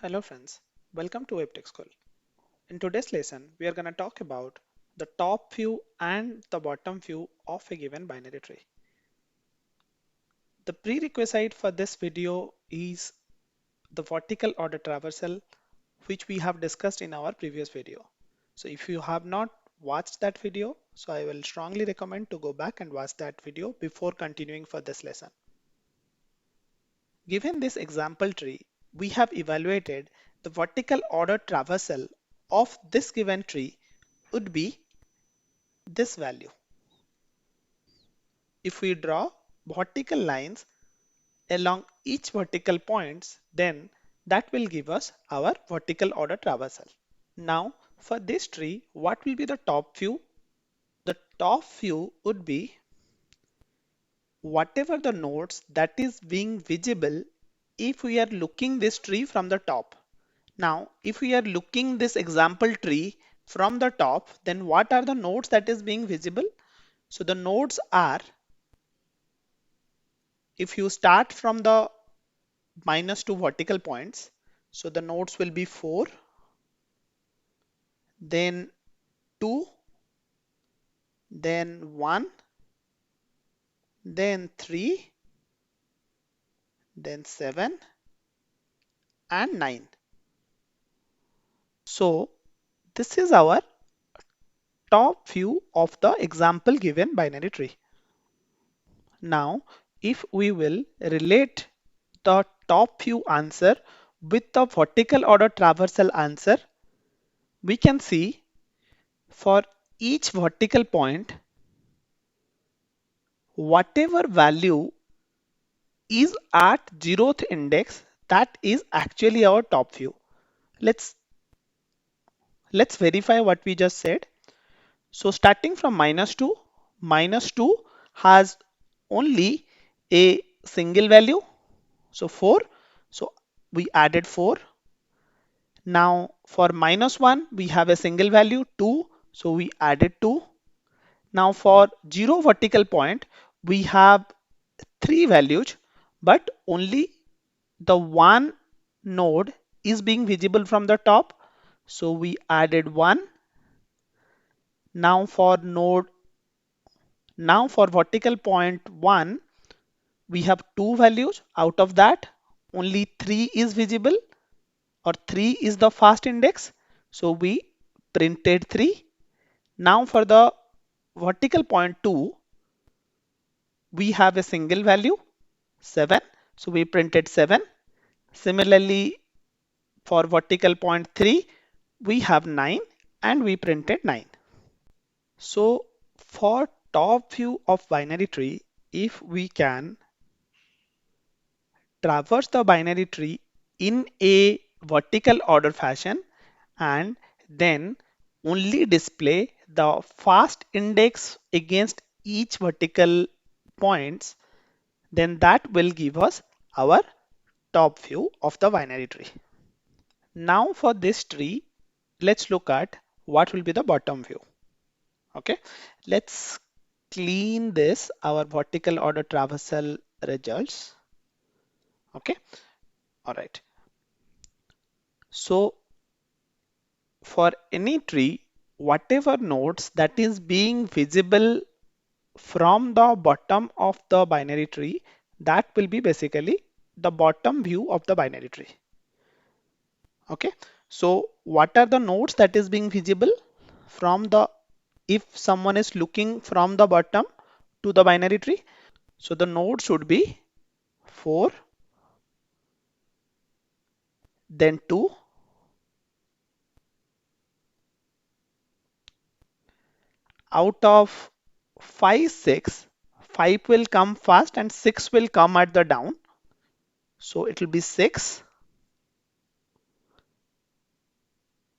Hello friends, welcome to WebTech School. In today's lesson, we are going to talk about the top view and the bottom view of a given binary tree. The prerequisite for this video is the vertical order traversal, which we have discussed in our previous video. So if you have not watched that video, so I will strongly recommend to go back and watch that video before continuing for this lesson. Given this example tree, we have evaluated the vertical order traversal of this given tree would be this value. If we draw vertical lines along each vertical points, then that will give us our vertical order traversal. Now, for this tree, what will be the top view? The top view would be whatever the nodes that is being visible if we are looking this tree from the top. Now, if we are looking this example tree from the top, then what are the nodes that is being visible? So the nodes are, if you start from the minus 2 vertical points, so the nodes will be 4, then 2, then 1, then 3, then 7 and 9. So this is our top view of the example given binary tree. Now, if we will relate the top view answer with the vertical order traversal answer, we can see for each vertical point, whatever value is at 0th index, that is actually our top view. Let's verify what we just said. So starting from minus 2 has only a single value, so 4. So we added 4. Now for minus 1, we have a single value 2, so we added 2. Now for 0 vertical point, we have 3 values, but only the one node is being visible from the top, so we added 1. Now for vertical point 1, we have 2 values. Out of that, only 3 is visible, or 3 is the first index, so we printed 3. Now for the vertical point 2, we have a single value 7, so we printed 7. Similarly, for vertical point 3, we have 9 and we printed 9. So for top view of binary tree, if we can traverse the binary tree in a vertical order fashion and then only display the first index against each vertical points, then that will give us our top view of the binary tree. Now for this tree, let's look at what will be the bottom view. Okay, let's clean this, our vertical order traversal results. Okay, all right. So for any tree, whatever nodes that is being visible from the bottom of the binary tree, that will be basically the bottom view of the binary tree. Okay, so what are the nodes that is being visible from the, if someone is looking from the bottom to the binary tree, so the node should be 4, then 2, out of 5, 6, 5 will come first and 6 will come at the down. So it will be 6.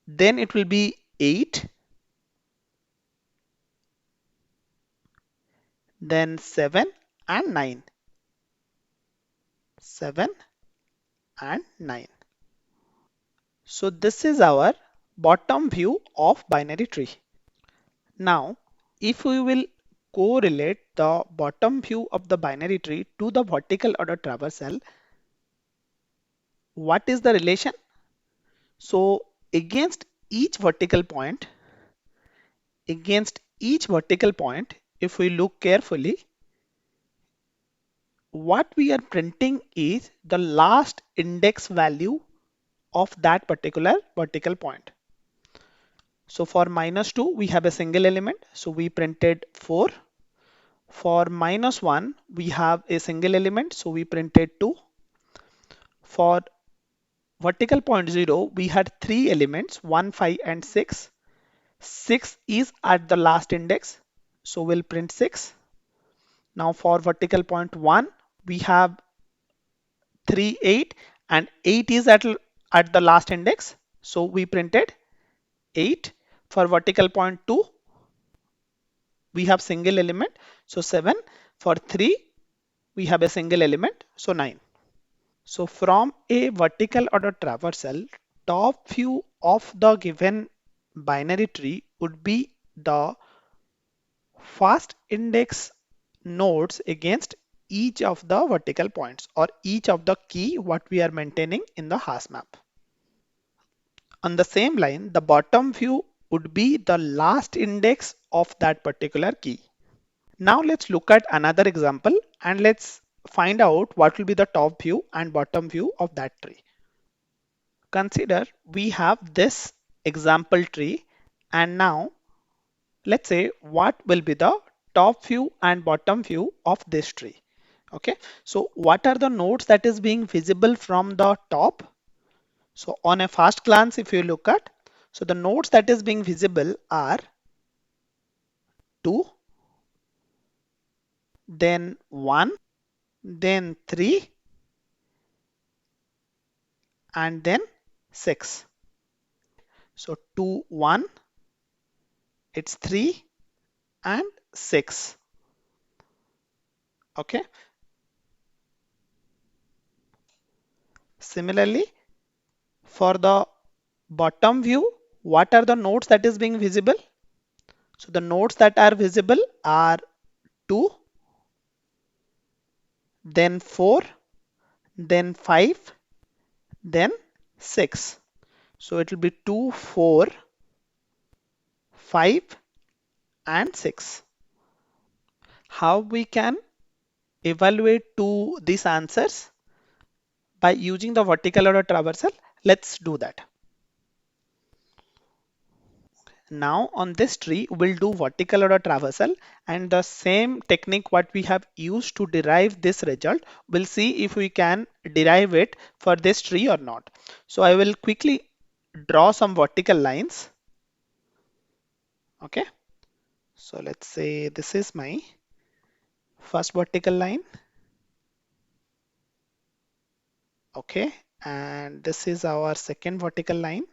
Then it will be 8. Then 7 and 9. 7 and 9. So this is our bottom view of binary tree. Now, if we will correlate the bottom view of the binary tree to the vertical order traversal, what is the relation? So against each vertical point, if we look carefully, what we are printing is the last index value of that particular vertical point. So for -2, we have a single element. So we printed 4. For -1, we have a single element. So we printed 2. For vertical point 0, we had 3 elements, 1, 5, and 6. 6 is at the last index. So we'll print 6. Now for vertical point 1, we have 3, 8, and 8 is at the last index. So we printed 8. For vertical point 2, we have single element. So 7. For 3, we have a single element. So 9. So from a vertical order traversal, top view of the given binary tree would be the first index nodes against each of the vertical points or each of the key what we are maintaining in the hash map. On the same line, the bottom view would be the last index of that particular key. Now let's look at another example and let's find out what will be the top view and bottom view of that tree. Consider we have this example tree, and now let's say what will be the top view and bottom view of this tree. Okay, so what are the nodes that is being visible from the top? So on a first glance, if you look at, so the nodes that is being visible are 2, then 1, then 3, and then 6. So 2, 1, it's 3 and 6. Okay. Similarly, for the bottom view, what are the nodes that is being visible? So the nodes that are visible are 2, then 4, then 5, then 6. So it will be 2, 4, 5, and 6. How we can evaluate to these answers? By using the vertical order traversal. Let's do that. Now on this tree, we'll do vertical order traversal, and the same technique what we have used to derive this result, we'll see if we can derive it for this tree or not. So I will quickly draw some vertical lines. Okay. So let's say this is my first vertical line. Okay. And this is our second vertical line.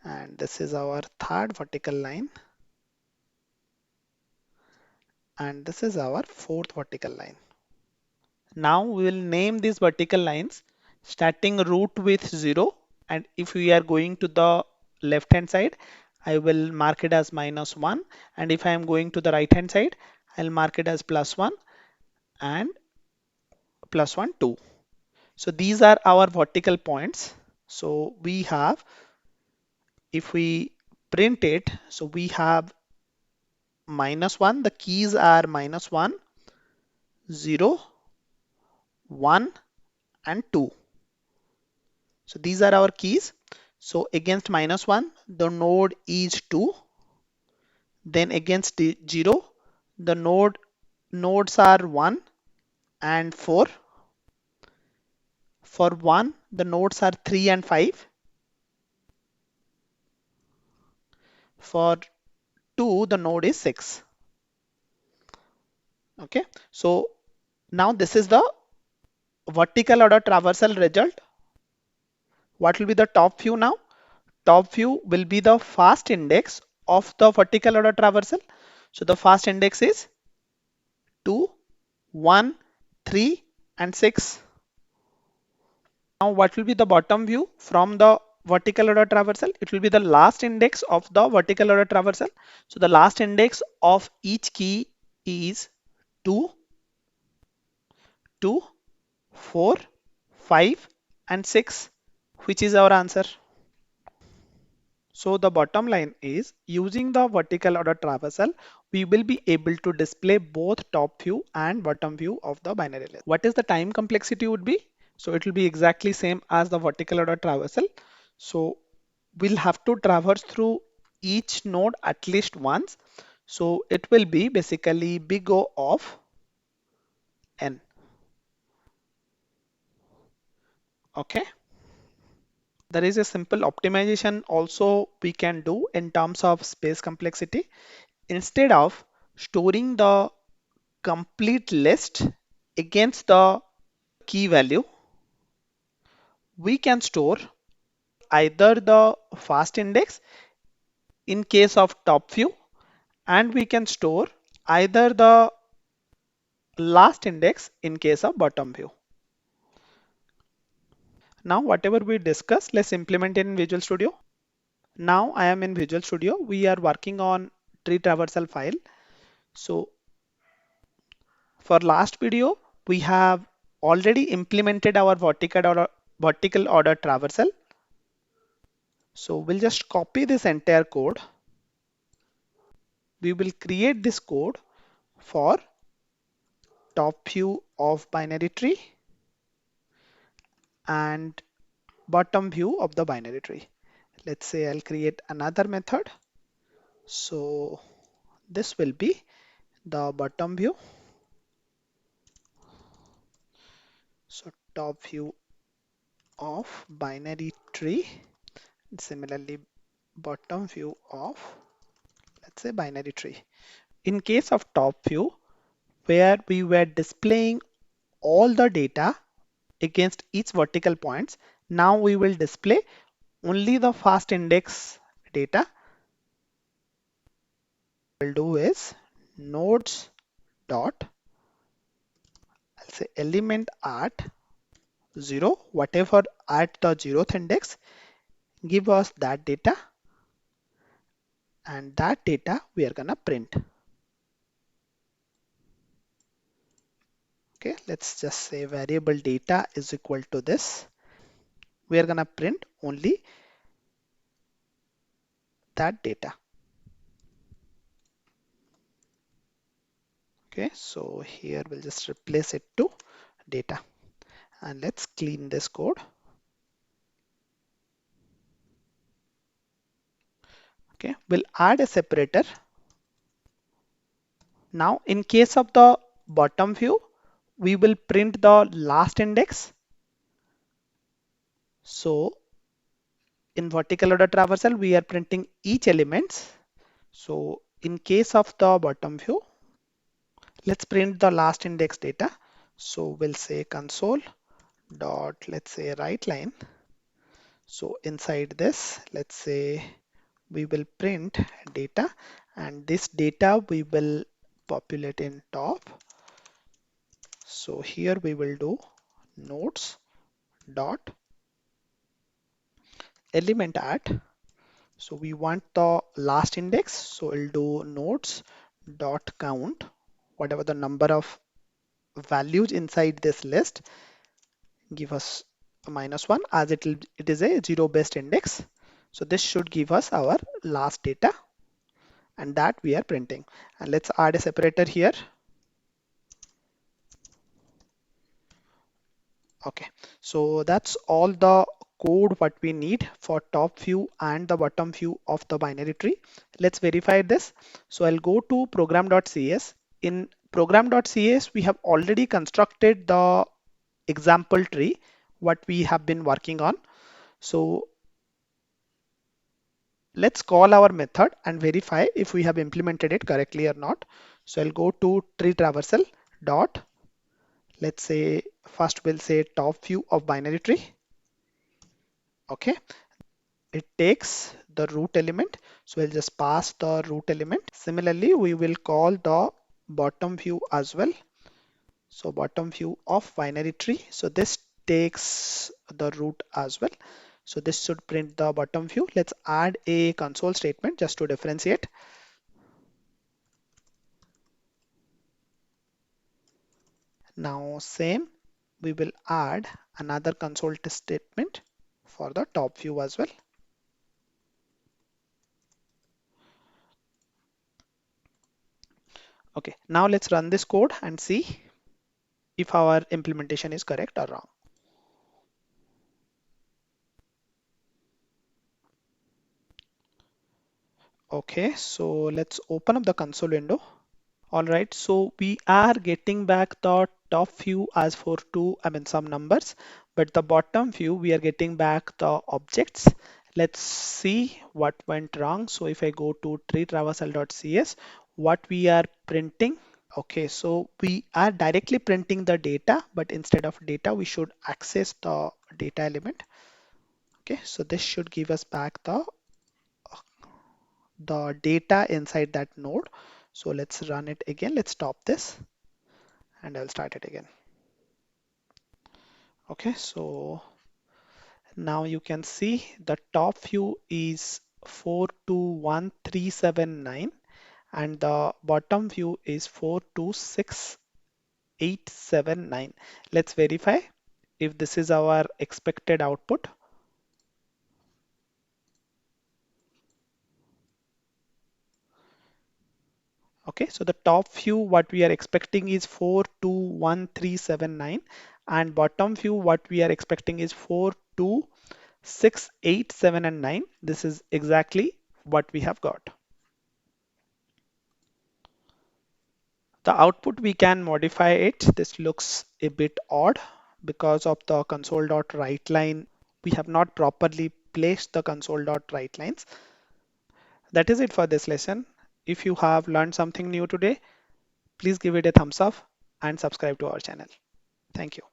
And this is our third vertical line. And this is our fourth vertical line. Now we will name these vertical lines starting root with 0, and if we are going to the left hand side, I will mark it as -1, and if I am going to the right hand side, I'll mark it as +1 and +1, 2. So these are our vertical points. So we have, if we print it, so we have -1, the keys are -1, 0, 1, and 2. So these are our keys. So against -1, the node is 2. Then against the 0, the nodes are 1 and 4. For 1, the nodes are 3 and 5. For 2, the node is 6. Okay. So now this is the vertical order traversal result. What will be the top view now? Top view will be the first index of the vertical order traversal. So the first index is 2, 1, 3, and 6. Now what will be the bottom view from the vertical order traversal? It will be the last index of the vertical order traversal. So the last index of each key is 2, 2, 4, 5, and 6. which is our answer. So the bottom line is using the vertical order traversal, we will be able to display both top view and bottom view of the binary list. What is the time complexity would be? So it will be exactly same as the vertical order traversal. So we'll have to traverse through each node at least once. So it will be basically big O of n. Okay. There is a simple optimization also we can do in terms of space complexity. Instead of storing the complete list against the key value, we can store either the fast index in case of top view, and we can store either the last index in case of bottom view. Now whatever we discussed, let's implement it in Visual Studio. Now I am in Visual Studio. We are working on tree traversal file. So for last video, we have already implemented our vertical order traversal. So we'll just copy this entire code. We will create this code for top view of binary tree and bottom view of the binary tree. Let's say I'll create another method. So this will be the bottom view. So top view of binary tree. Similarly, bottom view of, let's say, binary tree. In case of top view, where we were displaying all the data against each vertical points, now we will display only the fast index data. We'll do is nodes dot, I'll say element at 0, whatever at the 0th index, give us that data, and that data we are gonna print. Okay, let's just say variable data is equal to this. We are gonna print only that data. Okay, so here we'll just replace it to data, and let's clean this code. Okay, we'll add a separator. Now in case of the bottom view, we will print the last index. So in vertical order traversal, we are printing each elements. So in case of the bottom view, let's print the last index data. So we'll say console dot, let's say write line. So inside this, let's say we will print data, and this data we will populate in top. So here we will do nodes dot element at. So we want the last index. So we'll do nodes dot count, whatever the number of values inside this list, give us a -1 as it is a zero based index. So this should give us our last data, and that we are printing. And let's add a separator here. Okay, so that's all the code what we need for top view and the bottom view of the binary tree. Let's verify this. So I'll go to program.cs. In program.cs, we have already constructed the example tree what we have been working on. So let's call our method and verify if we have implemented it correctly or not. So I'll go to tree traversal dot, let's say first we'll say top view of binary tree. Okay, it takes the root element, so we'll just pass the root element. Similarly, we will call the bottom view as well. So bottom view of binary tree, so this takes the root as well. So this should print the bottom view. Let's add a console statement just to differentiate. Now same, we will add another console statement for the top view as well. Okay, now let's run this code and see if our implementation is correct or wrong. Okay, so let's open up the console window. All right, so we are getting back the top view as for some numbers, but the bottom view, we are getting back the objects. Let's see what went wrong. So if I go to treetraversal.cs, what we are printing. Okay, so we are directly printing the data, but instead of data, we should access the data element. Okay, so this should give us back the data inside that node. So let's run it again. Let's stop this and I'll start it again. Okay, so now you can see the top view is 421379 and the bottom view is 426879. Let's verify if this is our expected output. Okay, so the top view, what we are expecting is 421379 and bottom view, what we are expecting is 4268 7 and 9. This is exactly what we have got. The output, we can modify it. This looks a bit odd because of the console.write line. We have not properly placed the console.write lines. That is it for this lesson. If you have learned something new today, please give it a thumbs up and subscribe to our channel. Thank you.